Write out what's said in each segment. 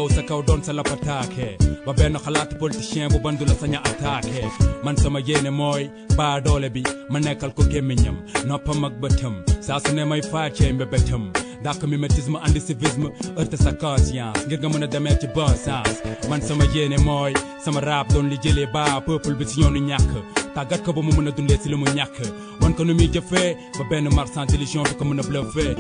taxaw sa kaw doon sa lapataake ba benn xalaat politicien bu bandu la saña attaqué man sama yéene mooy baa doole bi ma nekkal ko gémmiñam noppam ak bëtam saa su ne may faacee mbébétam dàq mimétisme andi civisme heurte sa conscience ngir nga mën a demee ci bon sens man sama yéene mooy sama rap doon li jëlee ba peuple bi si yoonu ñàkk tàggat ko ba mu mën a dundee si li mu ñàkk wan ko nu muy jëfee ba benn marchand d'illusion du ko mën a bluffé.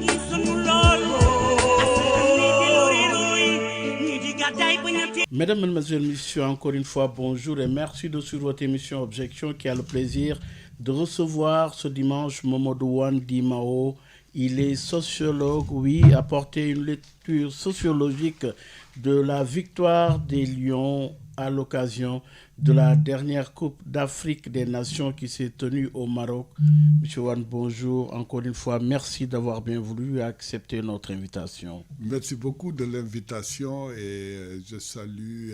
Mesdames, Mesdemoiselles, Messieurs, encore une fois, bonjour et merci de suivre votre émission Objection qui a le plaisir de recevoir ce dimanche Mamadou Wane Dimao. Il est sociologue, oui, apporter une lecture sociologique de la victoire des Lions à l'occasion de la dernière Coupe d'Afrique des Nations qui s'est tenue au Maroc. Monsieur Wane, bonjour. Encore une fois, merci d'avoir bien voulu accepter notre invitation. Merci beaucoup de l'invitation et je salue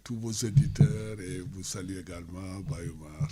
tous vos éditeurs et vous salue également Bayomar.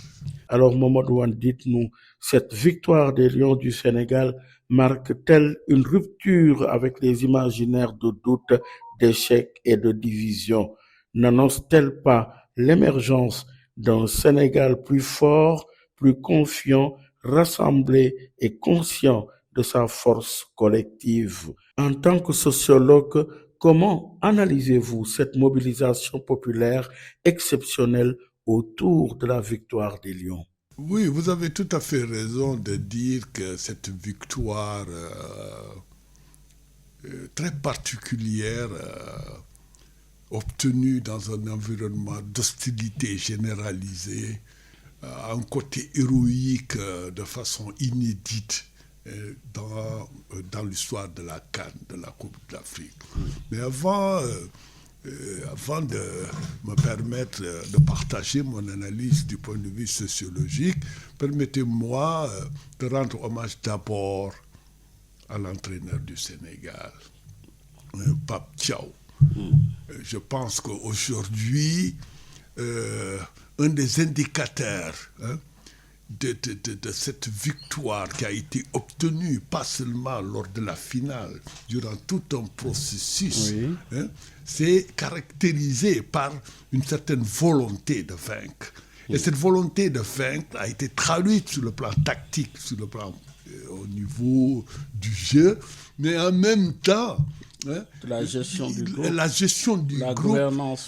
Alors, Mamadou Wane, dites-nous, cette victoire des Lions du Sénégal marque-t-elle une rupture avec les imaginaires de doute, d'échec et de division? N'annonce-t-elle pas l'émergence d'un Sénégal plus fort, plus confiant, rassemblé et conscient de sa force collective? En tant que sociologue, comment analysez-vous cette mobilisation populaire exceptionnelle autour de la victoire des Lions? Oui, vous avez tout à fait raison de dire que cette victoire très particulière obtenue dans un environnement d'hostilité généralisée a un côté héroïque de façon inédite dans l'histoire de la CAN, de la Coupe d'Afrique. Mais avant de me permettre de partager mon analyse du point de vue sociologique, permettez-moi de rendre hommage d'abord à l'entraîneur du Sénégal, Pape Thiaw. Je pense qu'aujourd'hui, un des indicateurs de cette victoire qui a été obtenue, pas seulement lors de la finale, durant tout un processus, c'est caractérisé par une certaine volonté de vaincre. Et cette volonté de vaincre a été traduite sur le plan tactique, sur le plan au niveau du jeu, mais en même temps, la gestion du groupe,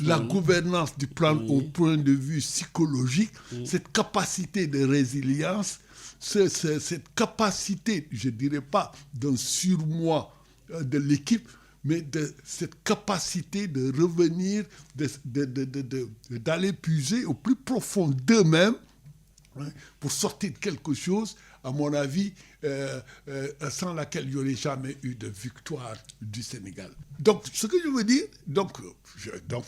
la gouvernance du plan au point de vue psychologique, cette capacité de résilience, cette capacité, je ne dirais pas d'un surmoi de l'équipe, mais de cette capacité de revenir, d'aller puiser au plus profond d'eux-mêmes pour sortir de quelque chose, à mon avis, sans laquelle il n'y aurait jamais eu de victoire du Sénégal. Donc, ce que je veux dire,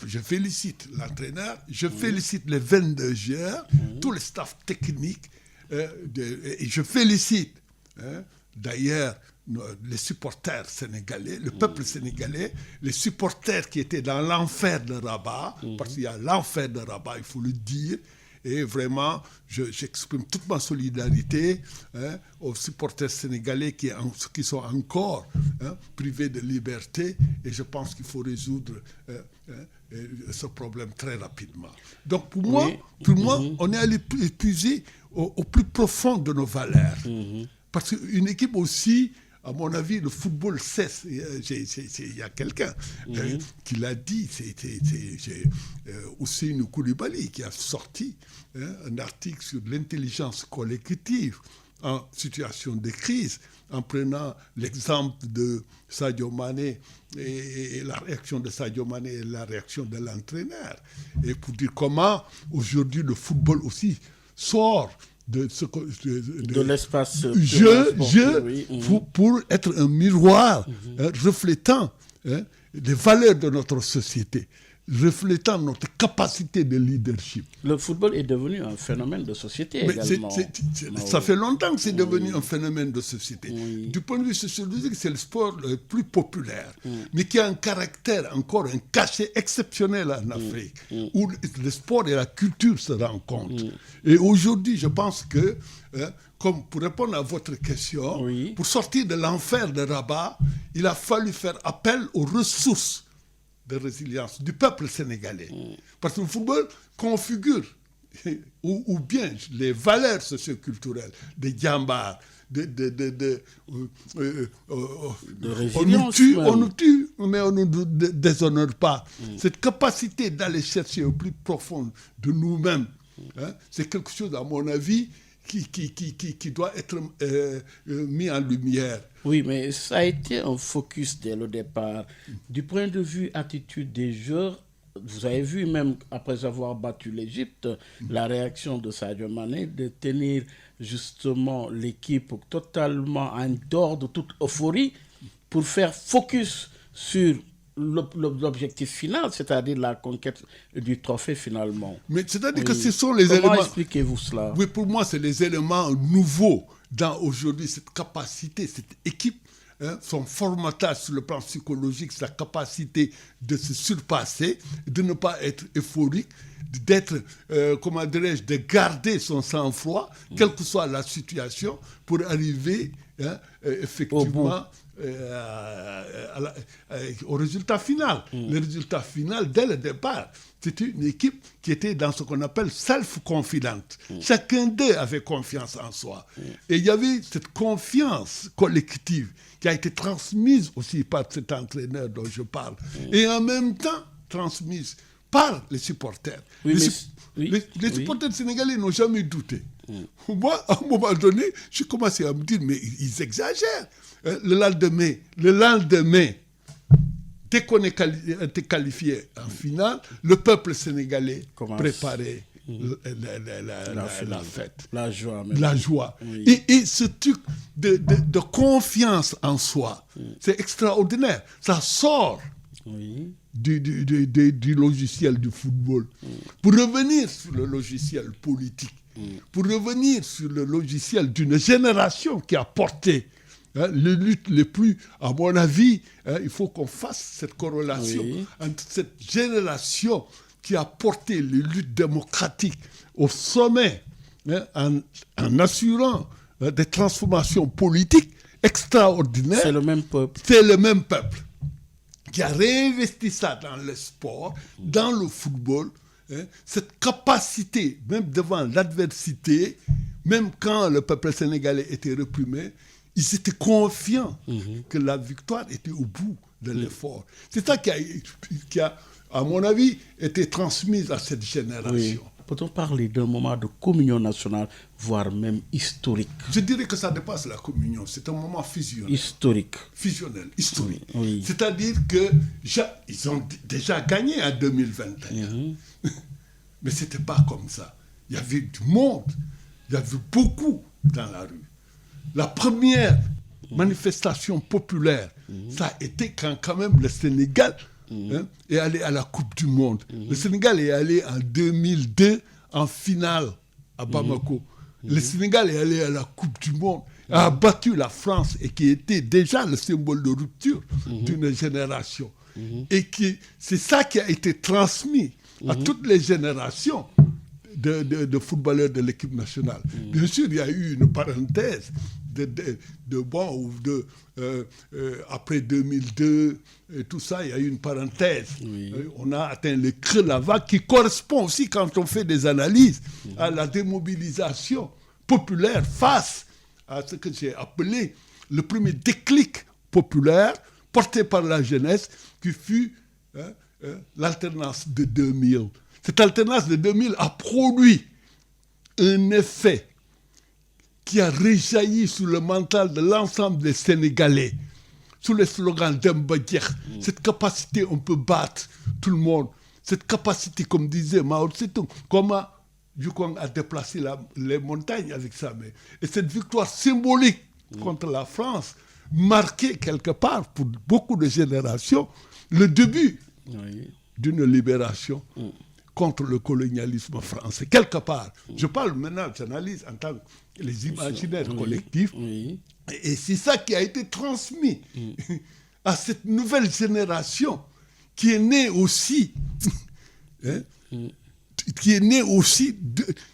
je félicite l'entraîneur, je félicite les 22 joueurs, tout le staff technique, et je félicite d'ailleurs les supporters sénégalais, le peuple sénégalais, les supporters qui étaient dans l'enfer de Rabat, parce qu'il y a l'enfer de Rabat, il faut le dire. Et vraiment, j'exprime toute ma solidarité aux supporters sénégalais qui sont encore privés de liberté. Et je pense qu'il faut résoudre ce problème très rapidement. Donc pour moi, on est allé puiser au plus profond de nos valeurs. Parce qu'une équipe aussi, à mon avis, le football cesse. Il y a quelqu'un qui l'a dit, c'est Ousseynou Koulibaly qui a sorti un article sur l'intelligence collective en situation de crise, en prenant l'exemple de Sadio Mané et la réaction de Sadio Mané et la réaction de l'entraîneur. Et pour dire comment, aujourd'hui, le football aussi sort de l'espace pour être un miroir reflétant les valeurs de notre société, reflétant notre capacité de leadership. Le football est devenu un phénomène de société également. Ça fait longtemps que c'est devenu un phénomène de société. Du point de vue sociologique, c'est le sport le plus populaire, mais qui a un caractère, encore un cachet exceptionnel en Afrique, où le sport et la culture se rencontrent. Et aujourd'hui, je pense que, comme pour répondre à votre question, pour sortir de l'enfer de Rabat, il a fallu faire appel aux ressources de résilience du peuple sénégalais. Parce que le football configure ou bien les valeurs socioculturelles des djambars, on nous tue, mais on ne nous déshonore pas. Cette capacité d'aller chercher au plus profond de nous-mêmes, c'est quelque chose, à mon avis, qui doit être mis en lumière. Oui, mais ça a été un focus dès le départ. Du point de vue attitude des joueurs, vous avez vu même après avoir battu l'Égypte, la réaction de Sadio Mané de tenir justement l'équipe totalement en dehors de toute euphorie pour faire focus sur l'objectif final, c'est-à-dire la conquête du trophée finalement. Mais c'est-à-dire que ce sont les éléments... Comment expliquez-vous cela? Oui, pour moi, c'est les éléments nouveaux dans aujourd'hui cette capacité, cette équipe, son formatage sur le plan psychologique, sa capacité de se surpasser, de ne pas être euphorique, d'être, comment dirais-je, de garder son sang-froid, quelle que soit la situation, pour arriver effectivement au résultat final. Le résultat final, dès le départ, c'était une équipe qui était dans ce qu'on appelle self-confidente. Chacun d'eux avait confiance en soi. Et il y avait cette confiance collective qui a été transmise aussi par cet entraîneur dont je parle. Et en même temps, transmise par les supporters. Les supporters sénégalais n'ont jamais douté. Moi, à un moment donné, j'ai commencé à me dire, mais ils exagèrent. Le lendemain, dès qu'on était qualifié en finale, le peuple sénégalais préparait la fête. La joie. La joie. Oui. Et ce truc de confiance en soi, c'est extraordinaire. Ça sort du logiciel du football. Pour revenir sur le logiciel politique, pour revenir sur le logiciel d'une génération qui a porté les luttes les plus, à mon avis, il faut qu'on fasse cette corrélation entre cette génération qui a porté les luttes démocratiques au sommet, en assurant des transformations politiques extraordinaires. C'est le même peuple. C'est le même peuple qui a réinvesti ça dans le sport, dans le football, cette capacité, même devant l'adversité, même quand le peuple sénégalais était réprimé, ils étaient confiants que la victoire était au bout de l'effort. C'est ça qui a, à mon avis, été transmis à cette génération. Oui. Peut-on parler d'un moment de communion nationale, voire même historique? Je dirais que ça dépasse la communion. C'est un moment fusionnel. Historique. Fusionnel, historique. Oui. C'est-à-dire qu'ils ont déjà gagné en 2021. Mais ce n'était pas comme ça. Il y avait du monde. Il y avait beaucoup dans la rue. La première manifestation populaire, ça a été quand même le Sénégal est allé à la Coupe du Monde. Le Sénégal est allé en 2002 en finale à Bamako. Le Sénégal est allé à la Coupe du Monde, a battu la France et qui était déjà le symbole de rupture d'une génération. Et c'est ça qui a été transmis à toutes les générations de footballeurs de l'équipe nationale. Bien sûr, il y a eu une parenthèse après 2002 et tout ça, il y a eu une parenthèse. On a atteint le creux de la vague qui correspond aussi, quand on fait des analyses, à la démobilisation populaire face à ce que j'ai appelé le premier déclic populaire porté par la jeunesse qui fut l'alternance de 2000. Cette alternance de 2000 a produit un effet qui a réjailli sur le mental de l'ensemble des Sénégalais, sous le slogan Demba Diek. Cette capacité, on peut battre tout le monde. Cette capacité, comme disait Mao Tse-tung, comment Yukong a déplacé les montagnes avec ça. Et cette victoire symbolique contre la France marquait quelque part, pour beaucoup de générations, le début d'une libération contre le colonialisme français. Quelque part. Je parle maintenant, j'analyse en tant que les imaginaires collectifs. Et c'est ça qui a été transmis à cette nouvelle génération qui est née aussi, qui est née aussi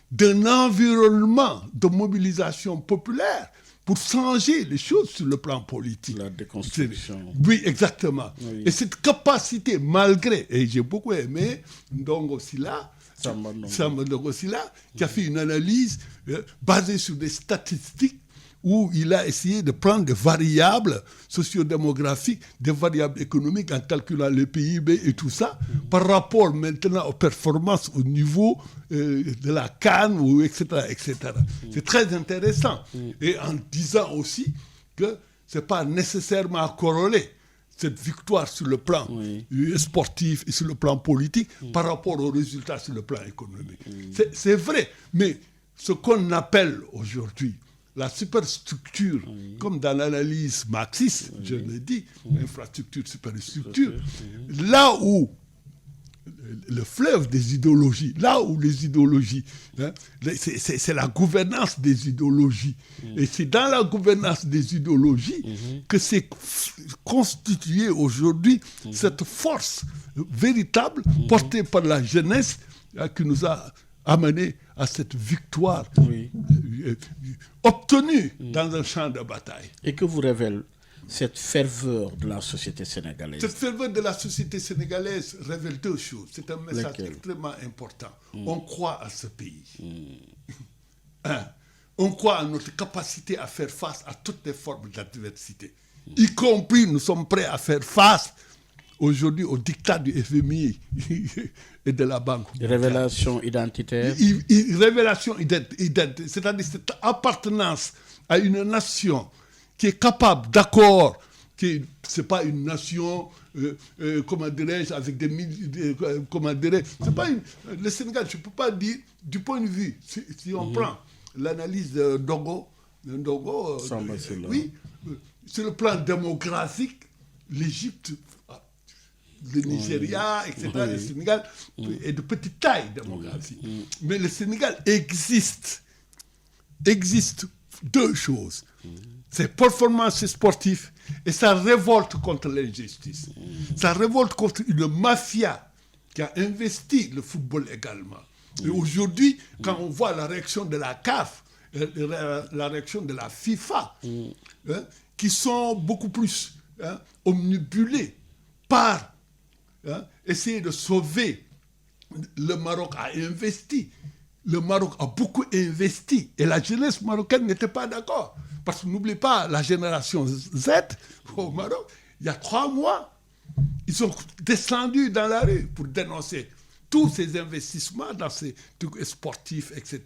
d'un environnement de mobilisation populaire pour changer les choses sur le plan politique. La déconstruction. Oui, exactement. Oui. Et cette capacité, malgré, et j'ai beaucoup aimé Ndongo Sylla, Samba Ndongo Sylla, qui a fait une analyse basée sur des statistiques où il a essayé de prendre des variables sociodémographiques, des variables économiques en calculant le PIB et tout ça, par rapport maintenant aux performances au niveau de la CAN, etc. etc. C'est très intéressant. Et en disant aussi que ce n'est pas nécessairement corrélé, cette victoire sur le plan sportif et sur le plan politique par rapport aux résultats sur le plan économique. C'est vrai, mais ce qu'on appelle aujourd'hui la superstructure, comme dans l'analyse marxiste, je l'ai dit, infrastructure, superstructure, là où le fleuve des idéologies, là où les idéologies, c'est la gouvernance des idéologies. Et c'est dans la gouvernance des idéologies que s'est constituée aujourd'hui cette force véritable portée par la jeunesse qui nous a amené à cette victoire obtenue dans un champ de bataille. Et que vous révèle cette ferveur de la société sénégalaise? Cette ferveur de la société sénégalaise révèle deux choses. C'est un message extrêmement important. On croit à ce pays. On croit à notre capacité à faire face à toutes les formes d'adversité. Y compris, nous sommes prêts à faire face aujourd'hui au diktat du FMI et de la Banque. Révélation identitaire. Révélation identitaire, c'est-à-dire cette appartenance à une nation qui est capable d'accord, ce n'est pas une nation, comment dirais-je, avec des milliers, comment dirais-je, c'est pas le Sénégal, je ne peux pas dire, du point de vue, si on prend l'analyse de Ndongo, oui, sur le plan démographique, l'Égypte, le Nigeria, etc., le Sénégal est de petite taille démographique. Mais le Sénégal existe deux choses. Ses performances sportives et sa révolte contre l'injustice. Sa révolte contre une mafia qui a investi le football également. Et aujourd'hui, quand on voit la réaction de la CAF, la réaction de la FIFA, qui sont beaucoup plus omnibulés par essayer de sauver. Le Maroc a investi. Le Maroc a beaucoup investi. Et la jeunesse marocaine n'était pas d'accord. Parce que n'oubliez pas, la génération Z au Maroc, il y a 3 mois, ils sont descendus dans la rue pour dénoncer tous ces investissements dans ces trucs sportifs, etc.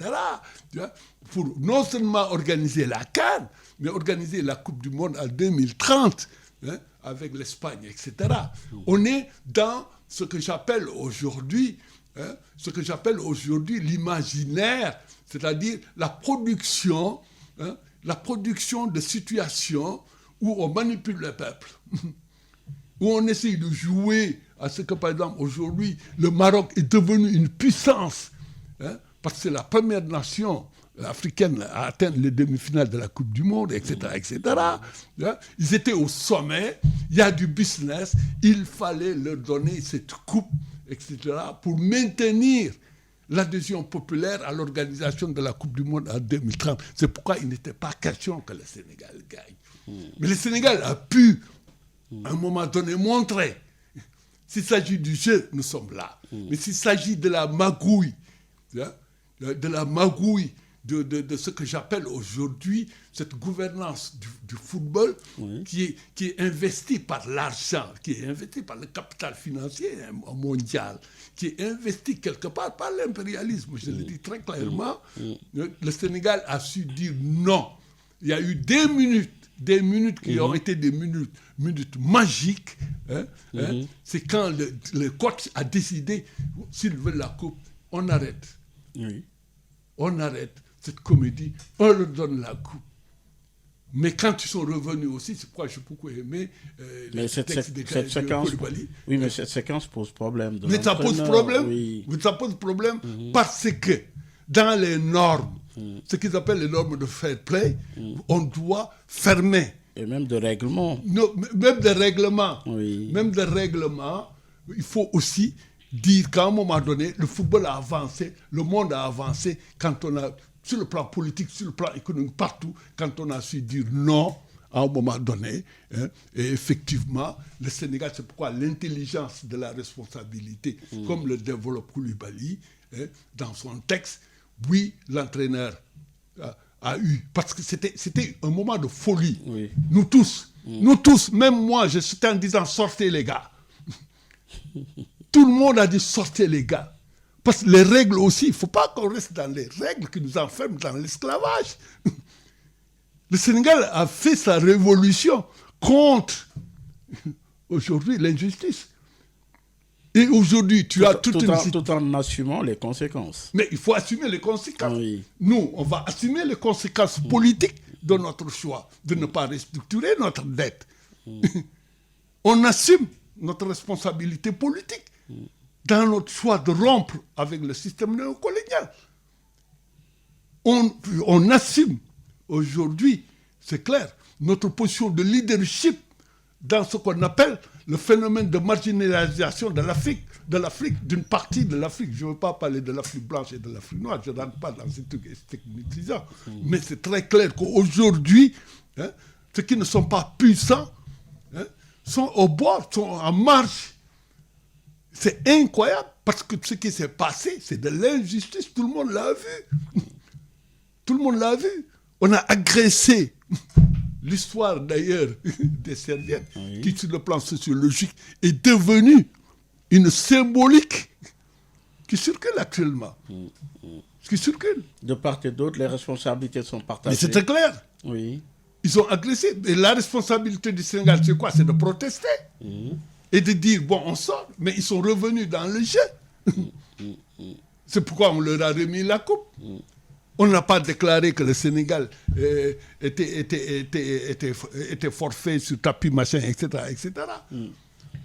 Pour non seulement organiser la CAN, mais organiser la Coupe du Monde en 2030, avec l'Espagne, etc. On est dans ce que j'appelle aujourd'hui l'imaginaire, c'est-à-dire la production de situations où on manipule le peuple, où on essaye de jouer à ce que, par exemple, aujourd'hui, le Maroc est devenu une puissance, parce que c'est la première nation africaine à atteindre les demi-finales de la Coupe du Monde, etc., etc. Ils étaient au sommet, il y a du business, il fallait leur donner cette coupe, etc., pour maintenir l'adhésion populaire à l'organisation de la Coupe du Monde en 2030. C'est pourquoi il n'était pas question que le Sénégal gagne. Mais le Sénégal a pu, à un moment donné, montrer, s'il s'agit du jeu, nous sommes là. Mais s'il s'agit de la magouille, de ce que j'appelle aujourd'hui cette gouvernance du football qui est investie par l'argent, qui est investie par le capital financier mondial, qui est investi quelque part par l'impérialisme. Je le dis très clairement. Le Sénégal a su dire non. Il y a eu des minutes qui ont été des minutes magiques. C'est quand le coach a décidé, s'il veut la coupe, on arrête. On arrête cette comédie, on leur donne la coupe. Mais quand ils sont revenus aussi, c'est pourquoi j'ai beaucoup aimé cette séquence. Oui, mais cette séquence pose problème. Mais ça pose problème, ça pose problème parce que dans les normes, ce qu'ils appellent les normes de fair play, on doit fermer. Et même de règlement. Non, même de règlement. Même de règlement, il faut aussi dire qu'à un moment donné, le football a avancé, le monde a avancé quand on a sur le plan politique, sur le plan économique, partout, quand on a su dire non à un moment donné. Hein, et effectivement, le Sénégal, c'est pourquoi l'intelligence de la responsabilité, comme le développe Koulibaly, hein, dans son texte, oui, l'entraîneur a eu, parce que c'était un moment de folie. Oui. Nous tous, même moi, je suis en disant sortez les gars. Tout le monde a dit sortez les gars. Parce que les règles aussi, il ne faut pas qu'on reste dans les règles qui nous enferment dans l'esclavage. Le Sénégal a fait sa révolution contre, aujourd'hui, l'injustice. Et aujourd'hui, tu as tout en assumant les conséquences. Mais il faut assumer les conséquences. Oui. Nous, on va assumer les conséquences politiques de notre choix, de ne pas restructurer notre dette. On assume notre responsabilité politique dans notre choix de rompre avec le système néocolonial. On assume aujourd'hui, c'est clair, notre position de leadership dans ce qu'on appelle le phénomène de marginalisation de l'Afrique, d'une partie de l'Afrique. Je ne veux pas parler de l'Afrique blanche et de l'Afrique noire, je ne rentre pas dans ces trucs technicisants. Mais c'est très clair qu'aujourd'hui, hein, ceux qui ne sont pas puissants, hein, sont au bord, sont en marge. C'est incroyable, parce que ce qui s'est passé, c'est de l'injustice, tout le monde l'a vu. Tout le monde l'a vu. On a agressé l'histoire d'ailleurs des serviettes, qui sur le plan sociologique est devenue une symbolique qui circule actuellement. Qui circule. De part et d'autre, les responsabilités sont partagées. Mais c'est très clair. Oui. Ils ont agressé. Et la responsabilité du Sénégal, c'est quoi? C'est de protester. Et de dire, bon, on sort. Mais ils sont revenus dans le jeu. C'est pourquoi on leur a remis la coupe. On n'a pas déclaré que le Sénégal était forfait sur tapis, machin, etc. etc.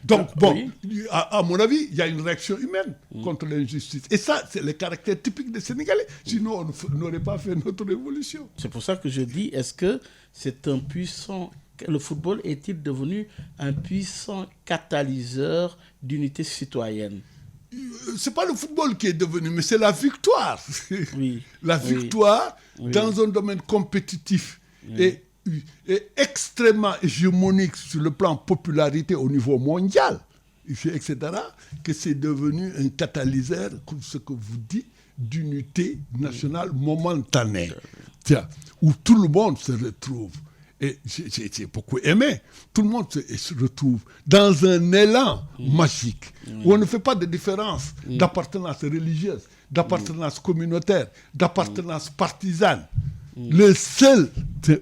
Donc, bon, à mon avis, il y a une réaction humaine contre l'injustice. Et ça, c'est le caractère typique des Sénégalais. Sinon, on n'aurait pas fait notre révolution. C'est pour ça que je dis, est-ce que c'est un puissant... Le football est-il devenu un puissant catalyseur d'unité citoyenne? C'est pas le football qui est devenu, mais c'est la victoire. Oui. La victoire dans un domaine compétitif et extrêmement hégémonique sur le plan popularité au niveau mondial, etc., que c'est devenu un catalyseur, comme ce que vous dites, d'unité nationale momentanée. Tiens, où tout le monde se retrouve. Et j'ai beaucoup aimé. Tout le monde se retrouve dans un élan magique, où on ne fait pas de différence d'appartenance religieuse, d'appartenance communautaire, d'appartenance partisane. Le seul,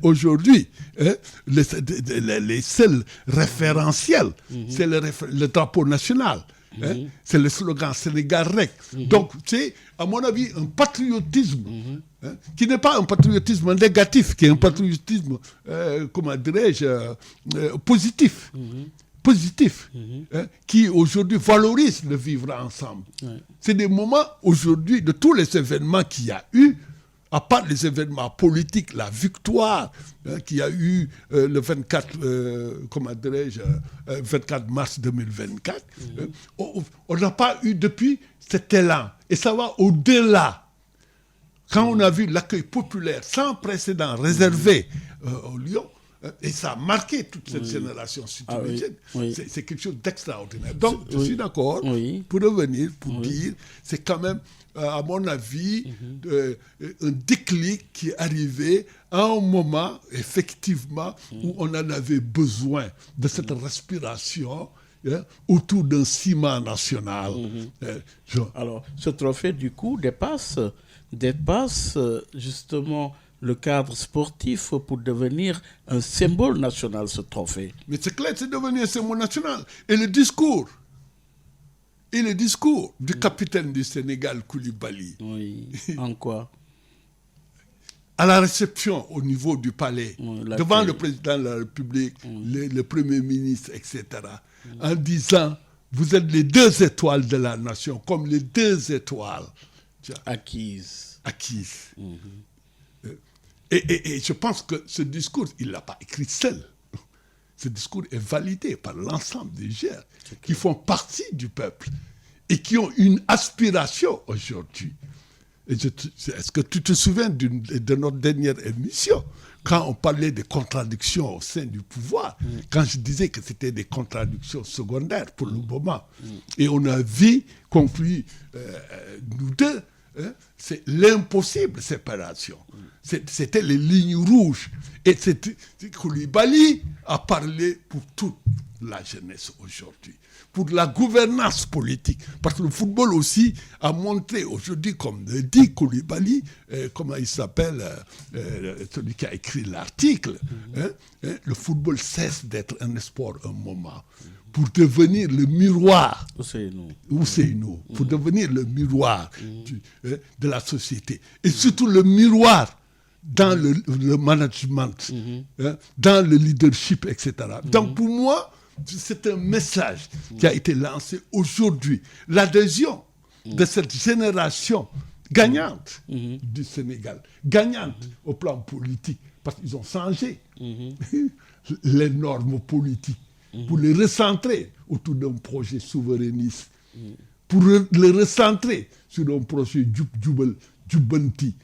aujourd'hui, hein, les seuls référentiels, c'est le drapeau national. Hein, c'est le slogan Sénégal Rec. Donc, c'est, à mon avis, un patriotisme hein, qui n'est pas un patriotisme négatif, qui est un patriotisme, comment dirais-je, positif. Positif, hein, qui aujourd'hui valorise le vivre ensemble. C'est des moments, aujourd'hui, de tous les événements qu'il y a eu, à part les événements politiques, la victoire qu'il y a eu le 24, comment dirais-je, 24 mars 2024, on n'a pas eu depuis cet élan. Et ça va au-delà. Quand on a vu l'accueil populaire sans précédent réservé au Lyon, et ça a marqué toute cette génération citoyenne. C'est quelque chose d'extraordinaire. Donc, je suis d'accord, pour revenir, pour dire, c'est quand même, à mon avis, un déclic qui est arrivé à un moment, effectivement, où on en avait besoin de cette respiration autour d'un ciment national. Alors, ce trophée, du coup, dépasse justement le cadre sportif pour devenir un symbole national, ce trophée. Mais c'est clair, c'est devenu un symbole national. Et le discours du capitaine du Sénégal, Koulibaly. Oui, en quoi? À la réception au niveau du palais, devant le président de la République, le premier ministre, etc., en disant, vous êtes les 2 étoiles de la nation, comme les 2 étoiles. Acquises. Et je pense que ce discours, il ne l'a pas écrit seul. Ce discours est validé par l'ensemble des gens qui font partie du peuple et qui ont une aspiration aujourd'hui Est-ce que tu te souviens de notre dernière émission, quand on parlait des contradictions au sein du pouvoir, quand je disais que c'était des contradictions secondaires pour le moment, et on a vu, conclu, nous deux, c'est l'impossible séparation. C'était les lignes rouges. Et Koulibaly a parlé pour toute la jeunesse aujourd'hui, pour la gouvernance politique. Parce que le football aussi a montré aujourd'hui, comme le dit Koulibaly, comment il s'appelle, celui qui a écrit l'article, le football cesse d'être un sport un moment pour devenir le miroir. Ousseynou, pour devenir le miroir de la société. Et surtout le miroir dans le management, dans le leadership, etc. Donc pour moi, c'est un message qui a été lancé aujourd'hui. L'adhésion de cette génération gagnante du Sénégal, gagnante au plan politique, parce qu'ils ont changé les normes politiques pour les recentrer autour d'un projet souverainiste, pour les recentrer sur un projet Djubanti.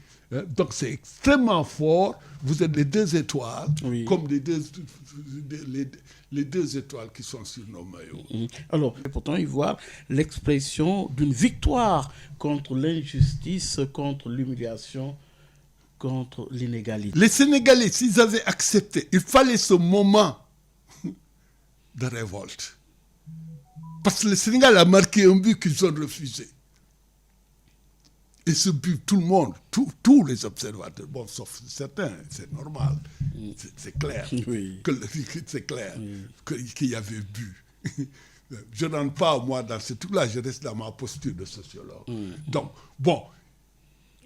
Donc c'est extrêmement fort. Vous êtes les deux étoiles, comme les deux étoiles qui sont sur nos maillots. Alors, pourtant, y voir l'expression d'une victoire contre l'injustice, contre l'humiliation, contre l'inégalité. Les Sénégalais, s'ils avaient accepté, il fallait ce moment de révolte. Parce que le Sénégal a marqué un but qu'ils ont refusé. Et ce but, tout le monde, tous les observateurs, bon, sauf certains, c'est normal, c'est clair, c'est clair qu'il y avait but. Je ne rentre pas, moi, dans ce truc-là, je reste dans ma posture de sociologue. Donc, bon,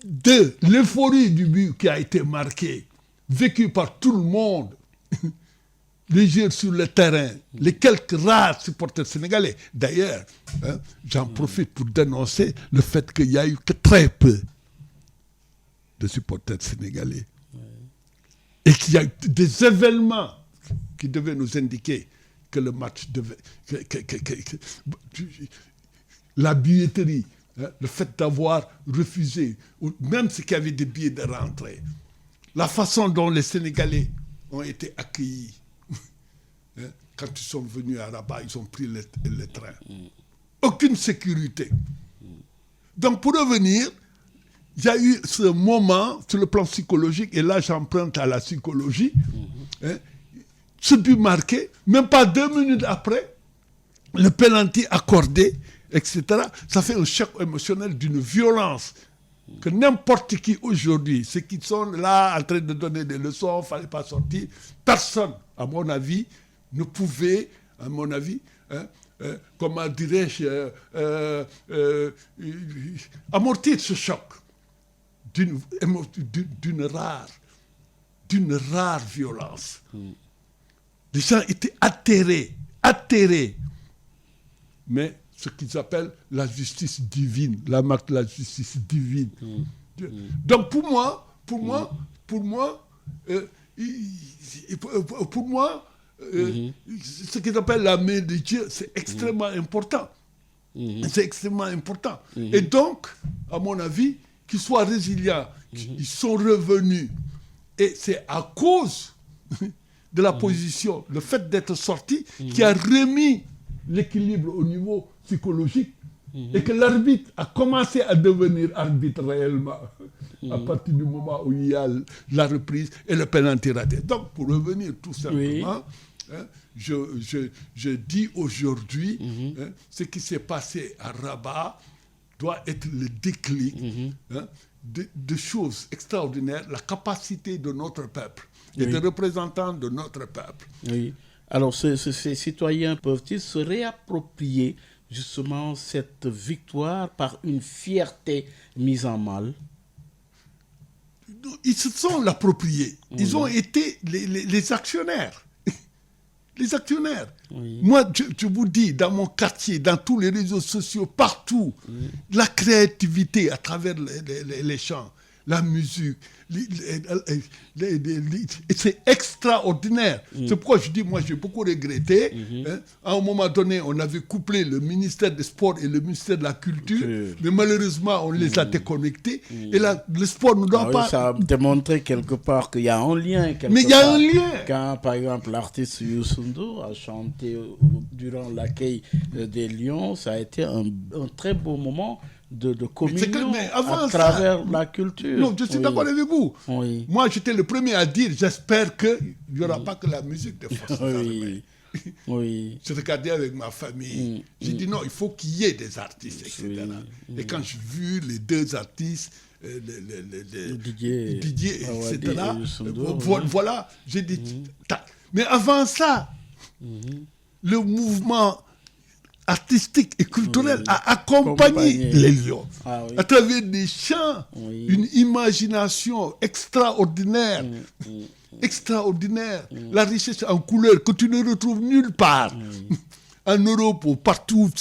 de l'euphorie du but qui a été marqué, vécu par tout le monde, les joueurs sur le terrain, les quelques rares supporters sénégalais. D'ailleurs, j'en profite pour dénoncer le fait qu'il n'y a eu que très peu de supporters sénégalais. Et qu'il y a eu des événements qui devaient nous indiquer que le match devait... la billetterie, le fait d'avoir refusé, ou même ceux qui avaient des billets de rentrée, la façon dont les Sénégalais ont été accueillis. Quand ils sont venus à Rabat, ils ont pris le train. Aucune sécurité. Donc pour revenir, il y a eu ce moment sur le plan psychologique, et là j'emprunte à la psychologie, ce but marqué, même pas 2 minutes après, le penalty accordé, etc. Ça fait un choc émotionnel d'une violence que n'importe qui aujourd'hui, ceux qui sont là en train de donner des leçons, il ne fallait pas sortir, personne, à mon avis, ne pouvait, à mon avis, comment dirais-je, amortir ce choc d'une rare violence. Les gens étaient atterrés. Mais ce qu'ils appellent la justice divine, la marque de la justice divine. Donc pour moi, ce qu'ils appellent la main de Dieu, c'est extrêmement important. C'est extrêmement important. Et donc, à mon avis, qu'ils soient résilients, ils sont revenus. Et c'est à cause de la position, le fait d'être sorti, qui a remis l'équilibre au niveau psychologique, et que l'arbitre a commencé à devenir arbitre réellement, à partir du moment où il y a la reprise et le penalty raté. Donc, pour revenir tout simplement, je dis aujourd'hui, ce qui s'est passé à Rabat doit être le déclic de choses extraordinaires, la capacité de notre peuple et des représentants de notre peuple. Oui. Alors, ces citoyens peuvent-ils se réapproprier justement cette victoire par une fierté mise en mal? Ils se sont l'appropriés. Ils ont été les actionnaires. Les actionnaires. Moi, je vous dis, dans mon quartier, dans tous les réseaux sociaux, partout, la créativité à travers les champs, la musique, c'est extraordinaire. C'est pourquoi je dis, moi j'ai beaucoup regretté. À un moment donné, on avait couplé le ministère des Sports et le ministère de la Culture, mais malheureusement, on les a déconnectés. Et là, le sport ne doit pas... Ça a démontré quelque part qu'il y a un lien. Mais il y a un lien. Quand, par exemple, l'artiste Youssou N'Dour a chanté durant l'accueil des Lions, ça a été un très beau moment de communion à travers la culture. Non, je suis d'accord avec vous. Oui. Moi, j'étais le premier à dire, j'espère qu'il n'y aura pas que la musique de force. Oui. Je regardais avec ma famille. J'ai dit non, il faut qu'il y ait des artistes, etc. Et quand j'ai vu les deux artistes, Didier, etc., voilà, j'ai dit... Mais avant ça, le mouvement artistique et culturel a accompagné les Lions à travers des chants, une imagination extraordinaire, extraordinaire, la richesse en couleurs que tu ne retrouves nulle part. En Europe ou partout,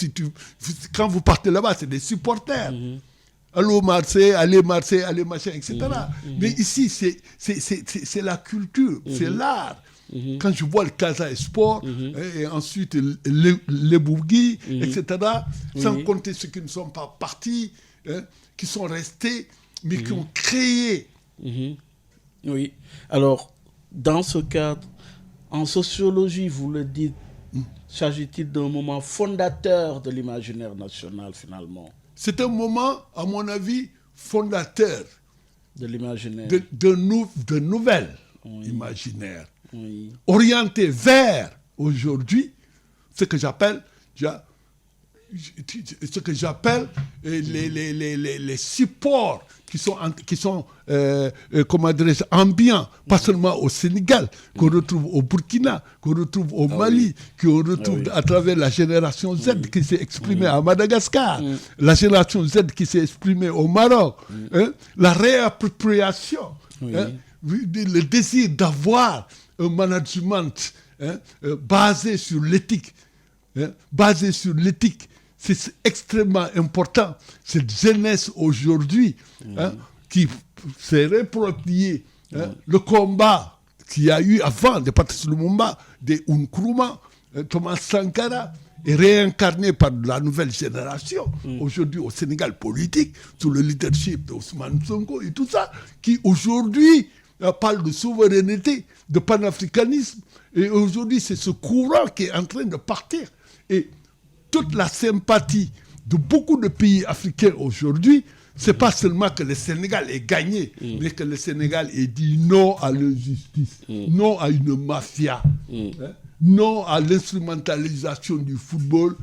quand vous partez là-bas, c'est des supporters. Allô Marseille, allez machin, etc. Mais ici, c'est la culture, c'est l'art. Quand je vois le Casa Sport, et ensuite les Bourgui, etc., sans compter ceux qui ne sont pas partis, qui sont restés, mais qui ont créé. Oui. Alors, dans ce cadre, en sociologie, vous le dites, s'agit-il d'un moment fondateur de l'imaginaire national, finalement? C'est un moment, à mon avis, fondateur de l'imaginaire, de nouvelles imaginaires. Orienté vers aujourd'hui ce que j'appelle les supports qui sont comment dirais-je, ambiants, pas seulement au Sénégal, qu'on retrouve au Burkina, qu'on retrouve au Mali, qu'on retrouve à travers la génération Z qui s'est exprimée à Madagascar, la génération Z qui s'est exprimée au Maroc, la réappropriation, le désir d'avoir un management basé sur l'éthique. C'est extrêmement important. Cette jeunesse aujourd'hui qui s'est réappropriée le combat qu'il y a eu avant de Patrice Lumumba, de Nkrumah, Thomas Sankara, est réincarné par la nouvelle génération, aujourd'hui au Sénégal politique, sous le leadership d'Ousmane Sonko et tout ça, qui aujourd'hui parle de souveraineté, de panafricanisme. Et aujourd'hui, c'est ce courant qui est en train de partir. Et toute la sympathie de beaucoup de pays africains aujourd'hui, ce n'est pas seulement que le Sénégal ait gagné, mais que le Sénégal ait dit non à l'injustice, non à une mafia, non à l'instrumentalisation du football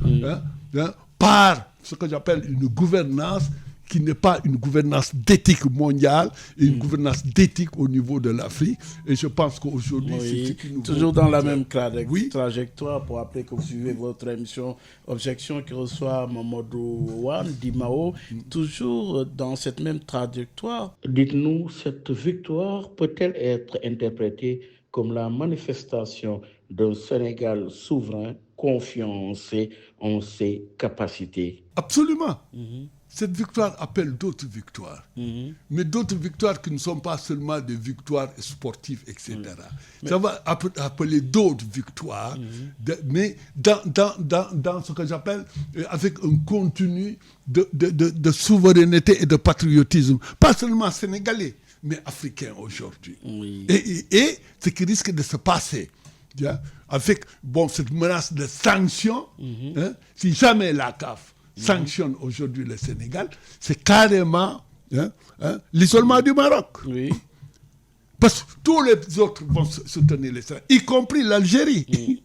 par ce que j'appelle une gouvernance qui n'est pas une gouvernance d'éthique mondiale, et une gouvernance d'éthique au niveau de l'Afrique. Et je pense qu'aujourd'hui, c'est ce qui nous... Toujours dans la même trajectoire, pour rappeler que vous suivez votre émission Objection qui reçoit Mamadou Wan Dimao, toujours dans cette même trajectoire. Dites-nous, cette victoire peut-elle être interprétée comme la manifestation d'un Sénégal souverain, confiancé en ses capacités? Absolument. Cette victoire appelle d'autres victoires, mais d'autres victoires qui ne sont pas seulement des victoires sportives, etc. Ça va appeler d'autres victoires, mais dans ce que j'appelle avec un contenu de souveraineté et de patriotisme, pas seulement sénégalais, mais africain aujourd'hui. Et ce qui risque de se passer, avec cette menace de sanctions, si jamais la CAF sanctionne aujourd'hui le Sénégal, c'est carrément l'isolement du Maroc. Parce que tous les autres vont soutenir les Sénégalais, y compris l'Algérie.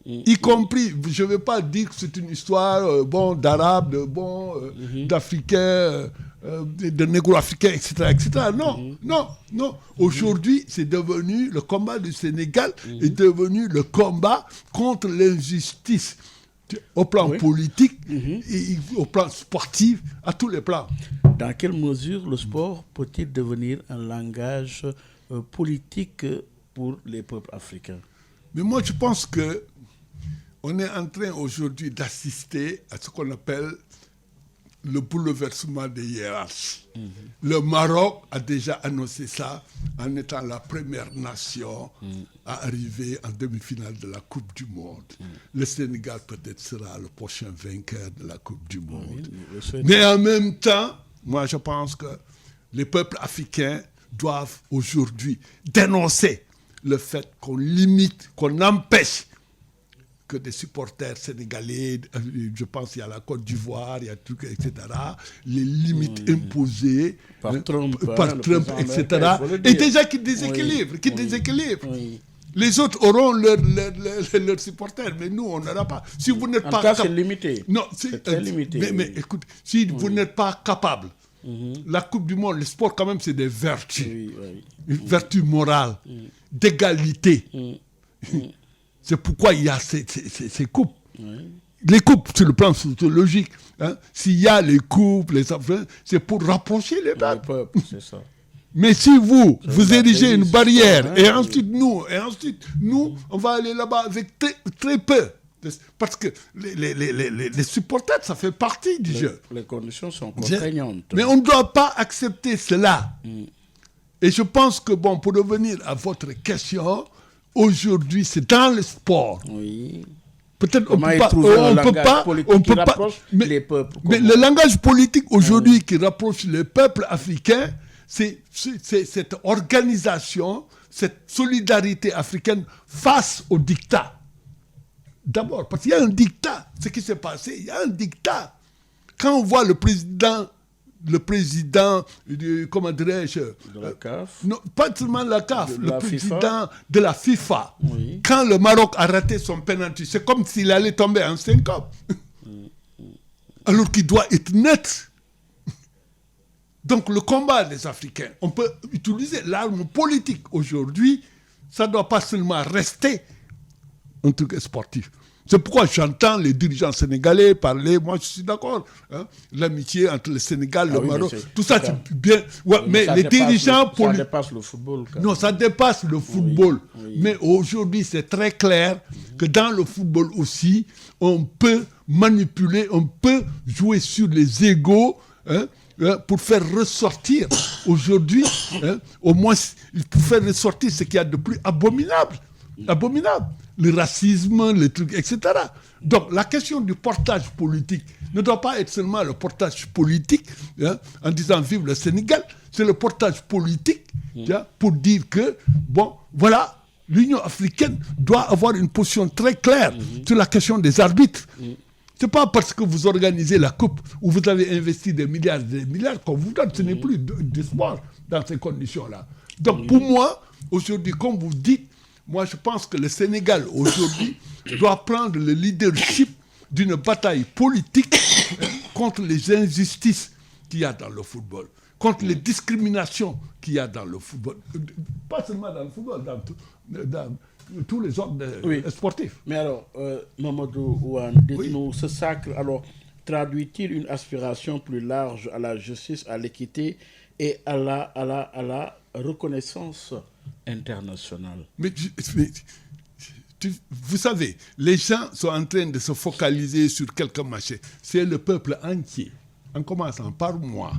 Y compris, je ne vais pas dire que c'est une histoire d'Arabes, d'Africains, de négro-africains, etc., etc. Non. Aujourd'hui, c'est devenu, le combat du Sénégal est devenu le combat contre l'injustice au plan politique, et au plan sportif, à tous les plans. Dans quelle mesure le sport peut-il devenir un langage politique pour les peuples africains? Mais moi, je pense qu'on est en train aujourd'hui d'assister à ce qu'on appelle le bouleversement des hiérarchies. Le Maroc a déjà annoncé ça en étant la première nation à arriver en demi-finale de la Coupe du Monde. Le Sénégal peut-être sera le prochain vainqueur de la Coupe du Monde. Mais en même temps, moi je pense que les peuples africains doivent aujourd'hui dénoncer le fait qu'on limite, qu'on empêche que des supporters sénégalais, je pense qu'il y a la Côte d'Ivoire, il y a tout, etc., les limites imposées par Trump, etc., et déjà qui déséquilibrent, Oui. Les autres auront leurs supporters, mais nous, on n'aura pas. Si vous n'êtes pas c'est limité. Non, c'est très limité. Mais écoute, si vous n'êtes pas capable, la Coupe du Monde, le sport, quand même, c'est des vertus. Une vertu morale, d'égalité. C'est pourquoi il y a ces coupes. Les coupes, sur le plan sociologique, s'il y a les coupes, les affaires, c'est pour rapprocher les peuples. C'est ça. Mais si vous érigez une barrière, et ensuite nous, on va aller là-bas avec très peu. Parce que les supporters, ça fait partie du jeu. Les conditions sont contraignantes. Mais on ne doit pas accepter cela. Et je pense que, bon, pour revenir à votre question, aujourd'hui, c'est dans le sport. Oui. Peut-être on peut pas, mais le langage politique aujourd'hui qui rapproche les peuples africains, c'est cette organisation, cette solidarité africaine face au dictat. D'abord, parce qu'il y a un dictat. Ce qui s'est passé, il y a un dictat. Quand on voit le président, comment dirais-je, de la CAF. Non, pas seulement la CAF, le président de la FIFA. Oui. Quand le Maroc a raté son penalty, c'est comme s'il allait tomber en syncope. Alors qu'il doit être net. Donc le combat des Africains, on peut utiliser l'arme politique aujourd'hui, ça ne doit pas seulement rester un truc sportif. C'est pourquoi j'entends les dirigeants sénégalais parler, moi je suis d'accord, l'amitié entre le Sénégal, le Maroc, tout ça c'est bien. Ouais, mais les dirigeants politiques... Ça dépasse le football. Non, ça dépasse le football. Oui. Mais aujourd'hui c'est très clair que dans le football aussi, on peut manipuler, on peut jouer sur les égos, pour faire ressortir aujourd'hui, au moins, pour faire ressortir ce qu'il y a de plus abominable. Le racisme, les trucs, etc. Donc, la question du portage politique ne doit pas être seulement le portage politique, en disant vive le Sénégal, c'est le portage politique pour dire que, bon, voilà, l'Union africaine doit avoir une position très claire sur la question des arbitres. Ce n'est pas parce que vous organisez la coupe où vous avez investi des milliards qu'on vous donne. Ce n'est plus d'espoir dans ces conditions-là. Donc pour moi, aujourd'hui, comme vous dites, moi je pense que le Sénégal aujourd'hui doit prendre le leadership d'une bataille politique contre les injustices qu'il y a dans le football, contre les discriminations qu'il y a dans le football. Pas seulement dans le football, dans tous les ordres sportifs. Mais alors, Mamadou Ouane, dites-nous, ce sacre, alors, traduit-il une aspiration plus large à la justice, à l'équité et à la reconnaissance internationale? Mais vous savez, les gens sont en train de se focaliser sur quelques marchés. C'est le peuple entier, en commençant par moi,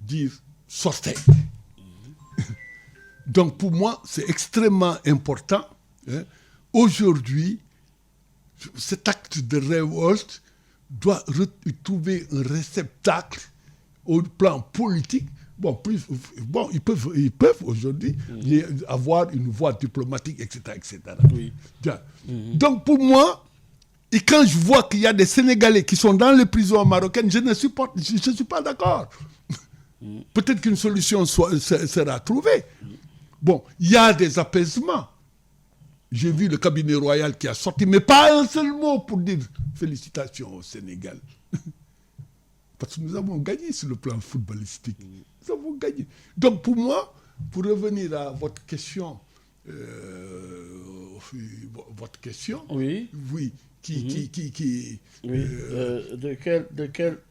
dire sortez. Donc pour moi, c'est extrêmement important. Aujourd'hui, cet acte de révolte doit trouver un réceptacle au plan politique. Bon, ils peuvent aujourd'hui avoir une voie diplomatique, etc. etc. Oui. Donc pour moi, et quand je vois qu'il y a des Sénégalais qui sont dans les prisons marocaines, je ne suis pas d'accord. Peut-être qu'une solution sera trouvée. Bon, il y a des apaisements. J'ai vu le cabinet royal qui a sorti, mais pas un seul mot pour dire félicitations au Sénégal. Parce que nous avons gagné sur le plan footballistique. Nous avons gagné. Donc pour moi, pour revenir à votre question, oui. Oui.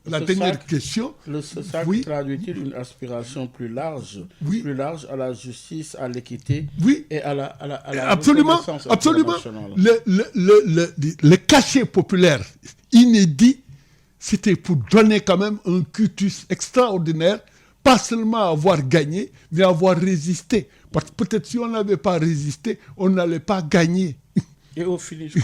La dernière question. Le sac traduit-il une aspiration plus large à la justice, à l'équité et à la absolument. Le cachet populaire, inédit, c'était pour donner quand même un cutus extraordinaire, pas seulement avoir gagné, mais avoir résisté. Parce que peut-être si on n'avait pas résisté, on n'allait pas gagner. Et au finish,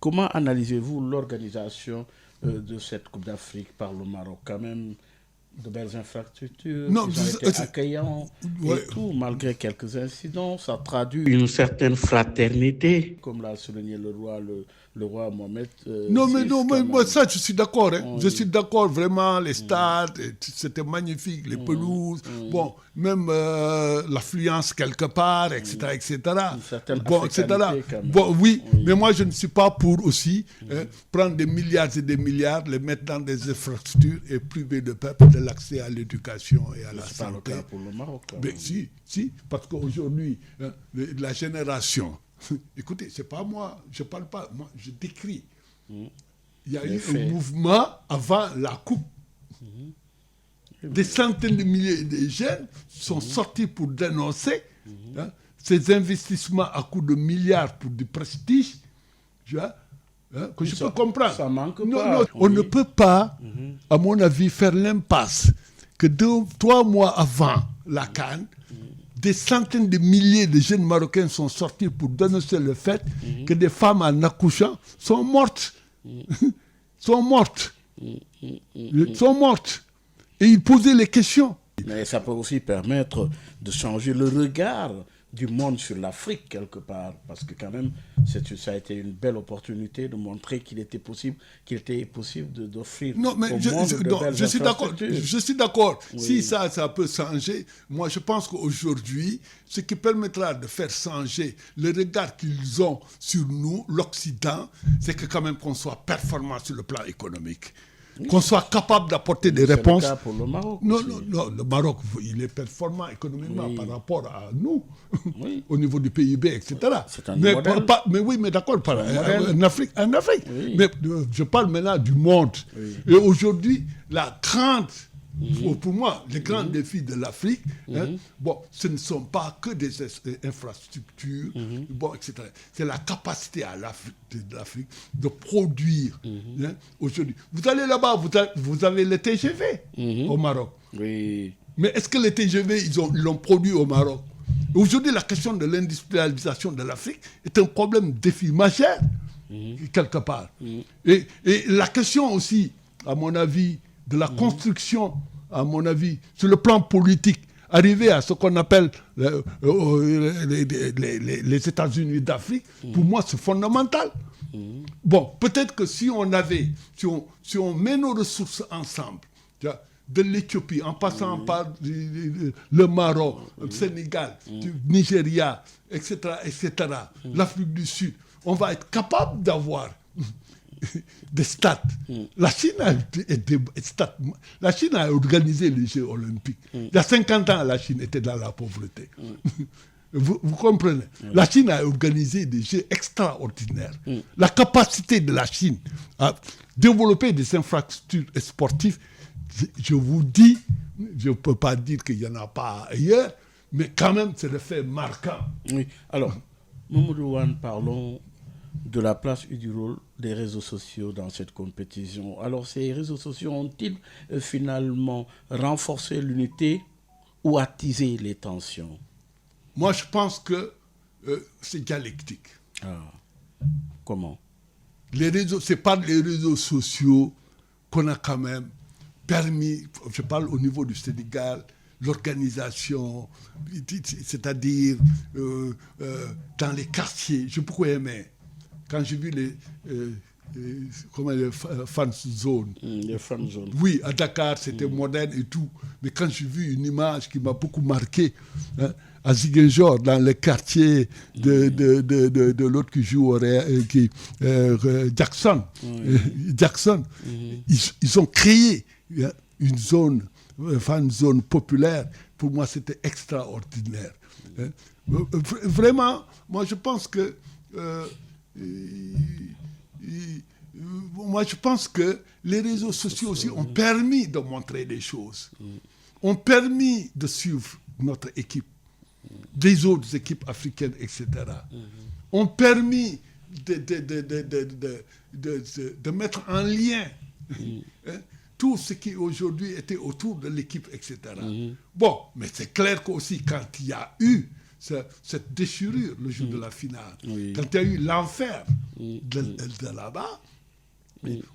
comment analysez-vous l'organisation de cette Coupe d'Afrique par le Maroc? Quand même, de belles infrastructures, ils ont été accueillants et tout, malgré quelques incidents, ça traduit une certaine fraternité, comme l'a souligné le roi Mohamed. Mais moi, ça, je suis d'accord. Je suis d'accord, vraiment, les stades, c'était magnifique, les pelouses, bon, même l'affluence quelque part, etc., etc. Bon, etc. Bon, oui, mais moi, je ne suis pas pour aussi prendre des milliards et des milliards, les mettre dans des infrastructures et priver le peuple de l'accès à l'éducation et à la santé. C'est pas le cas pour le Maroc. Mais si, parce qu'aujourd'hui, la génération... Écoutez, c'est pas moi, je parle pas, moi je décris. Il y a eu un mouvement avant la coupe. Des centaines de milliers de jeunes sont sortis pour dénoncer ces investissements à coût de milliards pour du prestige. Que je peux comprendre. Ça manque pas. Non, on ne peut pas, à mon avis, faire l'impasse que 3 mois avant la CAN, des centaines de milliers de jeunes Marocains sont sortis pour dénoncer le fait que des femmes en accouchant sont mortes. sont mortes. Et ils posaient les questions. Mais ça peut aussi permettre de changer le regard du monde sur l'Afrique quelque part, parce que quand même ça a été une belle opportunité de montrer qu'il était possible d'offrir au monde de belles infrastructures. Je suis d'accord. Oui. Si ça peut changer, moi je pense qu'aujourd'hui, ce qui permettra de faire changer le regard qu'ils ont sur nous, l'Occident, c'est que quand même qu'on soit performant sur le plan économique. Oui. Qu'on soit capable d'apporter des réponses. C'est le cas pour le Maroc. Non, le Maroc, il est performant économiquement par rapport à nous, au niveau du PIB, etc. C'est un modèle. Mais d'accord, en Afrique. Oui. Mais je parle maintenant du monde. Oui. Et aujourd'hui, la grande... Pour moi, les grands défis de l'Afrique, ce ne sont pas que des infrastructures, etc. C'est la capacité de l'Afrique de produire. Aujourd'hui, vous allez là-bas, vous avez les TGV au Maroc. Oui. Mais est-ce que les TGV, ils l'ont produit au Maroc? Aujourd'hui, la question de l'industrialisation de l'Afrique est un problème, défi majeur, quelque part. Et la question aussi, à mon avis, de la construction, à mon avis, sur le plan politique, arriver à ce qu'on appelle les États-Unis d'Afrique, pour moi, c'est fondamental. Bon, peut-être que si on met nos ressources ensemble, de l'Éthiopie, en passant par le Maroc, le Sénégal, le Nigeria, etc., l'Afrique du Sud, on va être capable d'avoir des stades. La Chine a organisé les Jeux olympiques. Il y a 50 ans, la Chine était dans la pauvreté. Vous comprenez? La Chine a organisé des Jeux extraordinaires. La capacité de la Chine à développer des infrastructures sportives, je vous dis, je ne peux pas dire qu'il n'y en a pas ailleurs, mais quand même, c'est le fait marquant. Oui. Alors, Mamadou Wane, parlons de la place et du rôle des réseaux sociaux dans cette compétition. Alors, ces réseaux sociaux ont-ils finalement renforcé l'unité ou attisé les tensions? Moi, je pense que c'est dialectique. Comment? C'est par les réseaux sociaux qu'on a quand même permis, je parle au niveau du Sénégal, l'organisation, c'est-à-dire dans les quartiers. J'ai beaucoup aimé. Quand j'ai vu les fan zones. Les fan zones. Oui, à Dakar, c'était moderne et tout. Mais quand j'ai vu une image qui m'a beaucoup marqué, à Ziguinchor, dans le quartier de l'autre qui joue Jackson. Jackson. Ils ont créé une zone, fan zone populaire. Pour moi, c'était extraordinaire. Vraiment, moi, je pense que les réseaux sociaux aussi ont permis de montrer des choses, ont permis de suivre notre équipe, des autres équipes africaines, etc. Ont permis de mettre en lien tout ce qui aujourd'hui était autour de l'équipe, etc. Bon, mais c'est clair qu'aussi quand il y a eu cette déchirure le jour de la finale, quand il y a eu l'enfer de là-bas,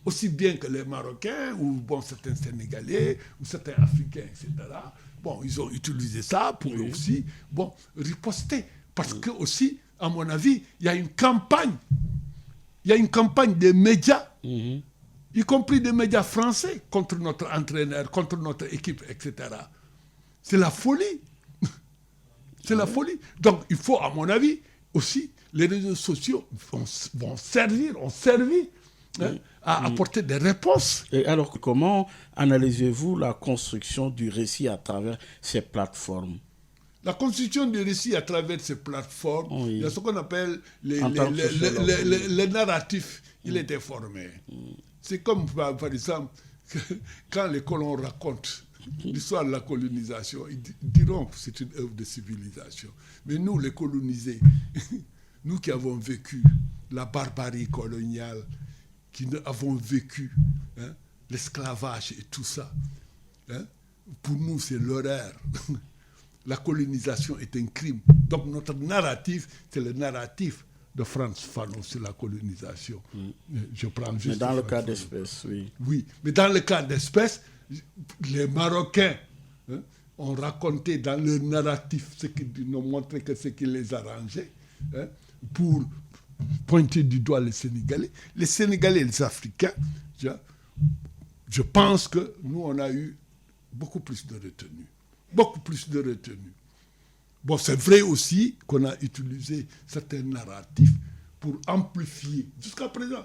aussi bien que les Marocains, ou bon, certains Sénégalais, ou certains Africains, etc., bon, ils ont utilisé ça pour aussi, bon, riposter. Parce que aussi, à mon avis, il y a une campagne des médias, y compris des médias français, contre notre entraîneur, contre notre équipe, etc. C'est la folie. C'est la folie. Donc, il faut, à mon avis, aussi, les réseaux sociaux ont servi à apporter des réponses. Et alors, comment analysez-vous la construction du récit à travers ces plateformes? La construction du récit à travers ces plateformes, il y a ce qu'on appelle les narratifs. Il est déformé. C'est comme, par exemple, quand les colons racontent l'histoire de la colonisation, ils diront que c'est une œuvre de civilisation. Mais nous, les colonisés, nous qui avons vécu la barbarie coloniale, qui avons vécu l'esclavage et tout ça, pour nous, c'est l'horreur. La colonisation est un crime. Donc notre narratif, c'est le narratif de Frantz Fanon sur la colonisation. Je prends juste. Mais dans le cas d'espèce, oui. Oui, mais dans le cas d'espèce, les Marocains ont raconté dans leur narratif ce qui nous montrait que ce qui les arrangeait pour pointer du doigt les Sénégalais. Les Sénégalais et les Africains, je pense que nous, on a eu beaucoup plus de retenue. Beaucoup plus de retenue. Bon, c'est vrai aussi qu'on a utilisé certains narratifs pour amplifier. Jusqu'à présent,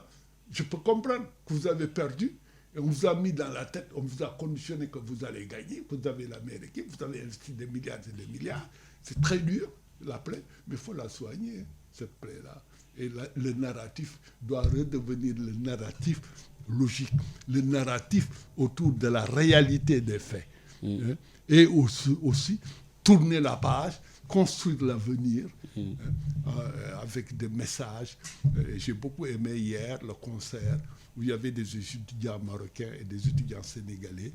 je peux comprendre que vous avez perdu et on vous a mis dans la tête, on vous a conditionné que vous allez gagner, vous avez la meilleure équipe, vous avez investi des milliards et des milliards. C'est très dur, la plaie, mais il faut la soigner, cette plaie-là. Et le narratif doit redevenir le narratif logique, le narratif autour de la réalité des faits. Et aussi tourner la page, construire l'avenir avec des messages. J'ai beaucoup aimé hier le concert où il y avait des étudiants marocains et des étudiants sénégalais.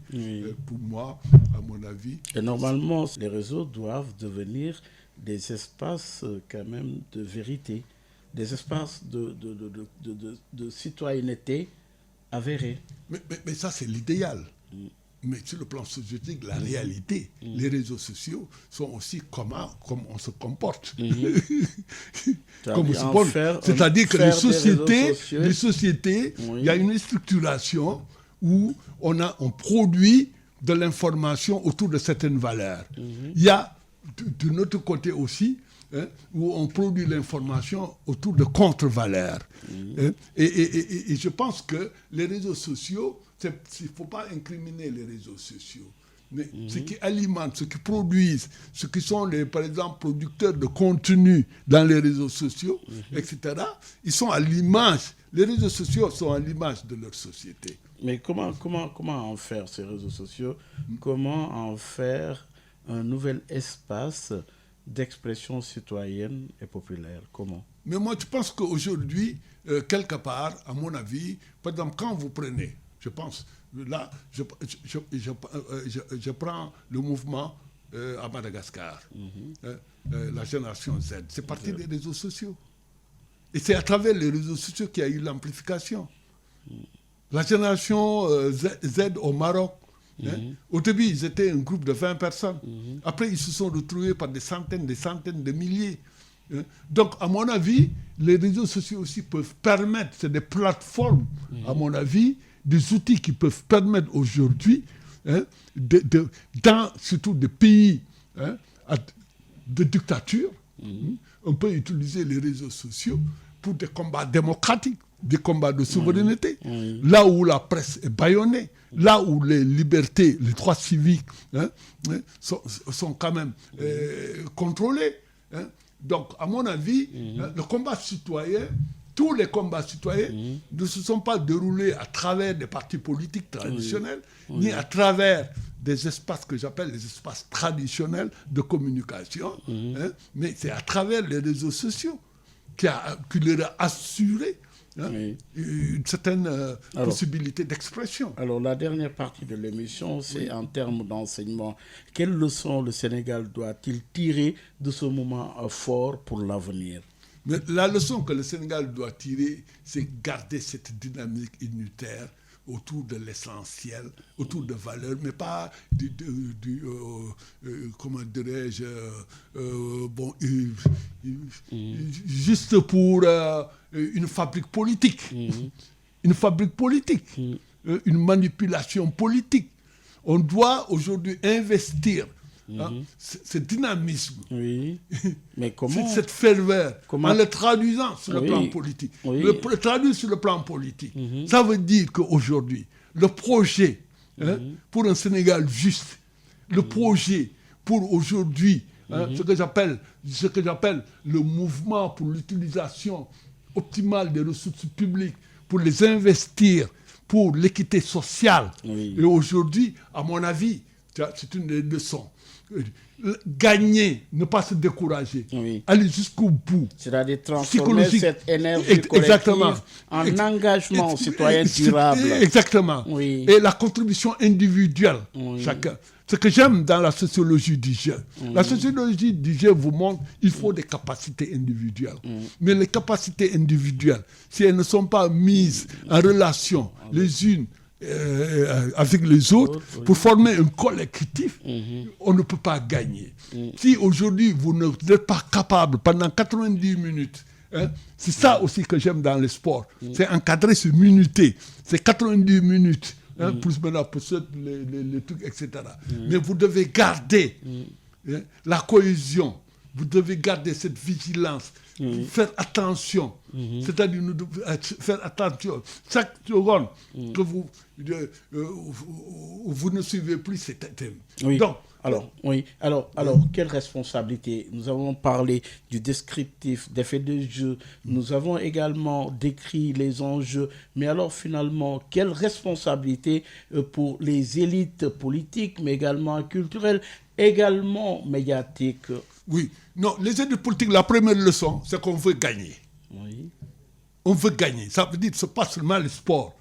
Pour moi, à mon avis... Et normalement, les réseaux doivent devenir des espaces quand même de vérité, des espaces de citoyenneté avérée. Mais ça, c'est l'idéal. Mais sur le plan sociétique, la réalité, les réseaux sociaux sont aussi comme on se comporte. C'est-à-dire que les sociétés, il y a une structuration où on produit de l'information autour de certaines valeurs. Il y a de notre côté aussi, où on produit l'information autour de contre-valeurs. Et je pense que les réseaux sociaux, il ne faut pas incriminer les réseaux sociaux, mais ce qui alimente, ce qui produisent, ce qui sont, par exemple, producteurs de contenu dans les réseaux sociaux, etc., ils sont à l'image, les réseaux sociaux sont à l'image de leur société. Mais comment en faire ces réseaux sociaux? Comment en faire un nouvel espace d'expression citoyenne et populaire? Comment? Mais moi, je pense qu'aujourd'hui, quelque part, à mon avis, par exemple, quand vous prenez, je pense, là, je prends le mouvement à Madagascar, la génération Z, c'est parti des réseaux sociaux. Et c'est à travers les réseaux sociaux qu'il y a eu l'amplification. La génération Z au Maroc, au début, ils étaient un groupe de 20 personnes. Après, ils se sont retrouvés par des centaines de milliers. Donc, à mon avis, les réseaux sociaux aussi peuvent permettre, c'est des plateformes, à mon avis, des outils qui peuvent permettre aujourd'hui, dans surtout des pays de dictature, on peut utiliser les réseaux sociaux pour des combats démocratiques, des combats de souveraineté, là où la presse est bâillonnée, là où les libertés, les droits civiques sont quand même contrôlés. Donc, à mon avis, le combat citoyen, tous les combats citoyens ne se sont pas déroulés à travers des partis politiques traditionnels, ni à travers des espaces que j'appelle les espaces traditionnels de communication, mais c'est à travers les réseaux sociaux. qui leur a assuré une certaine possibilité d'expression. Alors, la dernière partie de l'émission, c'est en termes d'enseignement. Quelles leçons le Sénégal doit-il tirer de ce moment fort pour l'avenir? Mais la leçon que le Sénégal doit tirer, c'est garder cette dynamique unitaire autour de l'essentiel, autour de valeurs, mais pas comment dirais-je, juste pour une fabrique politique. Une fabrique politique, une manipulation politique. On doit aujourd'hui investir ce dynamisme, mais comment, cette ferveur, en le traduisant sur le plan politique. Le traduire sur le plan politique, ça veut dire qu'aujourd'hui, le projet pour un Sénégal juste, le projet pour aujourd'hui, ce que j'appelle le mouvement pour l'utilisation optimale des ressources publiques, pour les investir, pour l'équité sociale. Et aujourd'hui, à mon avis, c'est une des leçons. Gagner, ne pas se décourager, aller jusqu'au bout. C'est-à-dire transformer cette énergie collective en engagement citoyen durable. Exactement. Et la contribution individuelle, chacun. Ce que j'aime dans la sociologie du jeu, la sociologie du jeu vous montre qu'il faut des capacités individuelles. Mais les capacités individuelles, si elles ne sont pas mises en relation les unes avec les autres, pour former un collectif, on ne peut pas gagner. Si aujourd'hui vous n'êtes pas capable pendant 90 minutes, c'est ça aussi que j'aime dans le sport, c'est encadrer, se minuter, c'est 90 minutes, plus maintenant pour les trucs, etc. Mais vous devez garder la cohésion, vous devez garder cette vigilance, faire attention, c'est-à-dire nous devons faire attention. Chaque seconde que vous ne suivez plus cet thème. Donc, alors, quelle responsabilité? Nous avons parlé du descriptif, des faits de jeu, nous avons également décrit les enjeux, mais alors finalement, quelle responsabilité pour les élites politiques, mais également culturelles, également médiatiques? Oui, non, les élites politiques, la première leçon, c'est qu'on veut gagner. On veut gagner, ça veut dire que ce n'est pas seulement le sport.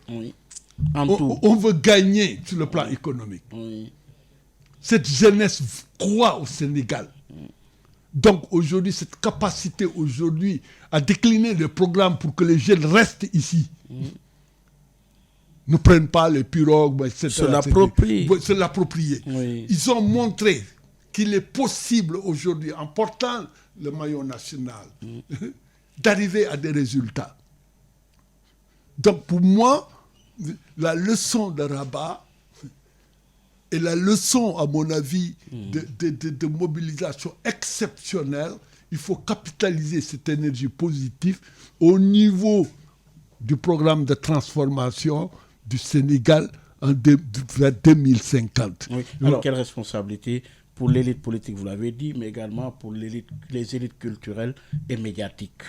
On veut gagner sur le plan économique. Cette jeunesse croit au Sénégal. Donc aujourd'hui, cette capacité aujourd'hui à décliner les programmes pour que les jeunes restent ici, ne prennent pas les pirogues, etc. Se l'approprier. Ils ont montré qu'il est possible aujourd'hui, en portant le maillot national, d'arriver à des résultats. Donc pour moi, la leçon de Rabat est la leçon, à mon avis, de mobilisation exceptionnelle. Il faut capitaliser cette énergie positive au niveau du programme de transformation du Sénégal vers 2050. Alors, quelle responsabilité pour l'élite politique, vous l'avez dit, mais également pour les élites culturelles et médiatiques?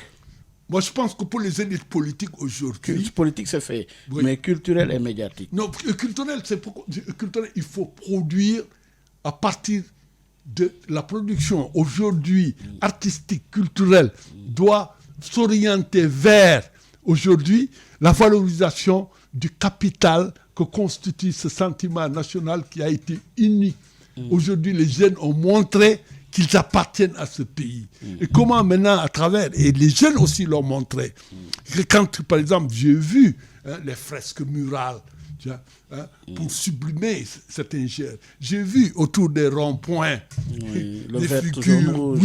Moi, je pense que pour les élites politiques aujourd'hui... Politique, c'est fait, mais culturel et médiatique. Non, culturel, il faut produire à partir de la production. Aujourd'hui, artistique, culturelle, doit s'orienter vers, aujourd'hui, la valorisation du capital que constitue ce sentiment national qui a été unique. Aujourd'hui, les jeunes ont montré qu'ils appartiennent à ce pays. Et comment maintenant, à travers, et les jeunes aussi l'ont montré, que quand, par exemple, j'ai vu les fresques murales, pour sublimer certains jeunes, j'ai vu autour des ronds-points, les figures,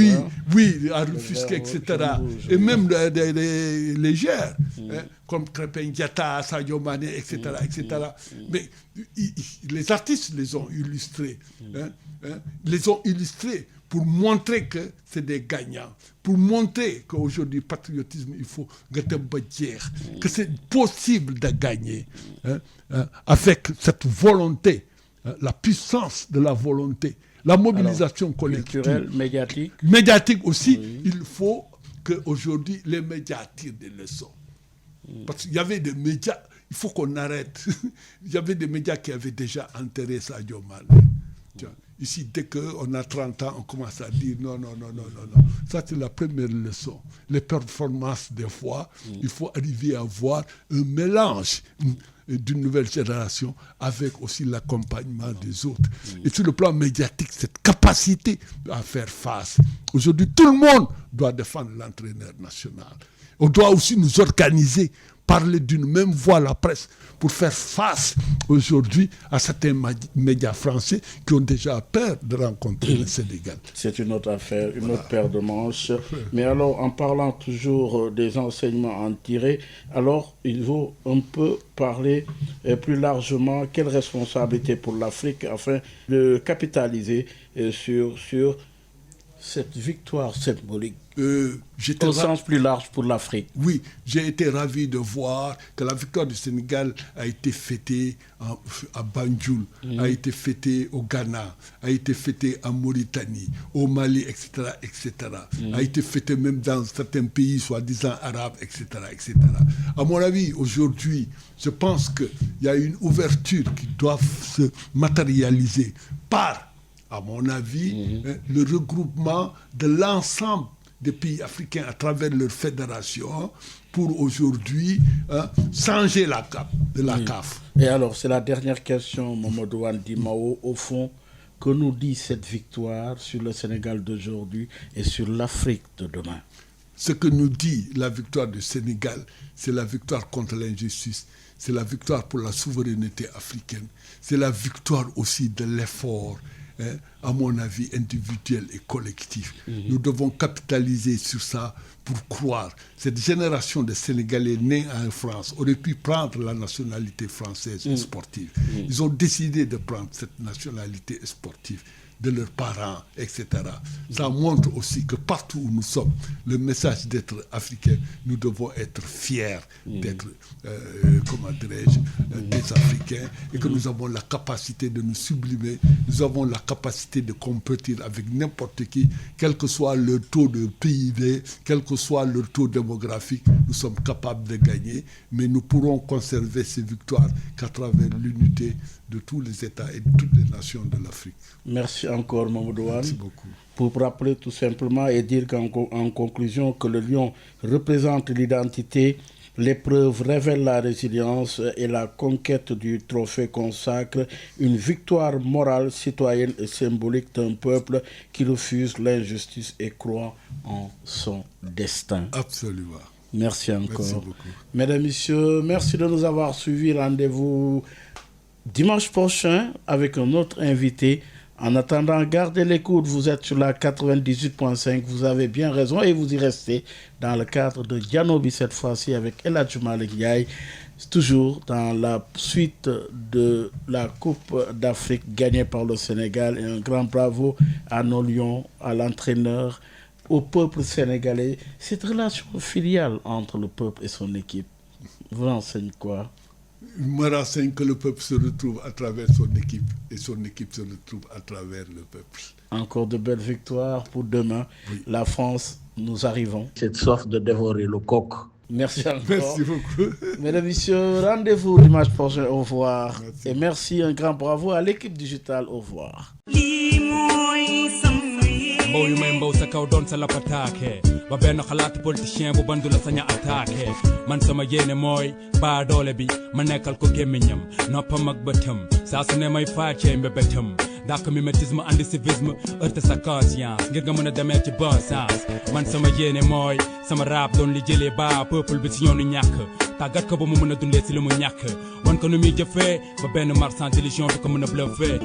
à Rufisque, etc. Et même les légères, comme Crépin Diatta, Sadio Mané, etc. Mais les artistes les ont illustrés. Les ont illustrés pour montrer que c'est des gagnants, pour montrer qu'aujourd'hui, le patriotisme, il faut que c'est possible de gagner avec cette volonté, la puissance de la volonté, la mobilisation collective. Culturelle, médiatique. Médiatique aussi, il faut qu'aujourd'hui, les médias tirent des leçons. Parce qu'il y avait des médias, il faut qu'on arrête. Il y avait des médias qui avaient déjà enterré Sadio Mané. Ici, dès qu'on a 30 ans, on commence à dire non. Ça, c'est la première leçon. Les performances, des fois, il faut arriver à avoir un mélange d'une nouvelle génération avec aussi l'accompagnement des autres. Et sur le plan médiatique, cette capacité à faire face. Aujourd'hui, tout le monde doit défendre l'entraîneur national. On doit aussi nous organiser, parler d'une même voix à la presse pour faire face aujourd'hui à certains médias français qui ont déjà peur de rencontrer le Sénégal. C'est une autre affaire, une autre paire de manches. Mais alors, en parlant toujours des enseignements à en tirer, alors il faut un peu parler plus largement quelle responsabilité pour l'Afrique afin de capitaliser sur cette victoire symbolique au sens plus large pour l'Afrique. Oui, j'ai été ravi de voir que la victoire du Sénégal a été fêtée à Banjul, a été fêtée au Ghana, a été fêtée en Mauritanie, au Mali, etc., a été fêtée même dans certains pays soi-disant arabes, etc., etc. À mon avis, aujourd'hui, je pense qu'il y a une ouverture qui doit se matérialiser par, à mon avis, le regroupement de l'ensemble des pays africains à travers leur fédération pour aujourd'hui changer la cape de la CAF. Et alors, c'est la dernière question, Mamadou Wandi Mao, au fond, que nous dit cette victoire sur le Sénégal d'aujourd'hui et sur l'Afrique de demain? Ce que nous dit la victoire du Sénégal, c'est la victoire contre l'injustice, c'est la victoire pour la souveraineté africaine, c'est la victoire aussi de l'effort, à mon avis, individuel et collectif. Nous devons capitaliser sur ça pour croire. Cette génération de Sénégalais nés en France aurait pu prendre la nationalité française sportive. Ils ont décidé de prendre cette nationalité sportive de leurs parents, etc. Ça montre aussi que partout où nous sommes, le message d'être africain, nous devons être fiers d'être, comment dirais-je, des Africains, et que nous avons la capacité de nous sublimer, nous avons la capacité de compétir avec n'importe qui, quel que soit leur taux de PIB, quel que soit leur taux démographique, nous sommes capables de gagner, mais nous pourrons conserver ces victoires qu'à travers l'unité de tous les États et de toutes les nations de l'Afrique. Merci encore, Mamadou Wane. Merci beaucoup. Pour rappeler tout simplement et dire en conclusion que le lion représente l'identité, l'épreuve révèle la résilience et la conquête du trophée consacre une victoire morale, citoyenne et symbolique d'un peuple qui refuse l'injustice et croit en son destin. Absolument. Merci encore. Merci beaucoup. Mesdames, Messieurs, merci de nous avoir suivis. Rendez-vous dimanche prochain avec un autre invité. En attendant, gardez l'écoute. Vous êtes sur la 98.5. Vous avez bien raison et vous y restez dans le cadre de Dianobi cette fois-ci avec El Hadji Malick Ndiaye. Toujours dans la suite de la Coupe d'Afrique gagnée par le Sénégal. Et un grand bravo à nos lions, à l'entraîneur, au peuple sénégalais. Cette relation filiale entre le peuple et son équipe vous enseigne quoi? Il me renseigne que le peuple se retrouve à travers son équipe et son équipe se retrouve à travers le peuple. Encore de belles victoires pour demain. Oui. La France, nous arrivons. Cette soif de dévorer le coq. Merci encore. Merci beaucoup. Mesdames et messieurs, rendez-vous dimanche prochain. Au revoir. Merci. Et merci, un grand bravo à l'équipe digitale. Au revoir. mbow yu may mbow sa kaw doon sa lapataake ba benn xalaat politicien bu bandu la saña attaqué man sama yéene mooy baa doole bi ma nekkal ko gémmiñam noppam ak bëtam saa su ne may faacee mbébétam dàq mimétisme andi civisme heurte sa conscience ngir nga mën a demee ci bon sens man sama yéene mooy sama rap doon li jëlee baa peuple bi si yoonu ñàkk tàggat ko ba mu mën a dundee si li mu ñàkk wan ko nu muy jëfee ba benn marchand d'illusion du ko mën a bluffé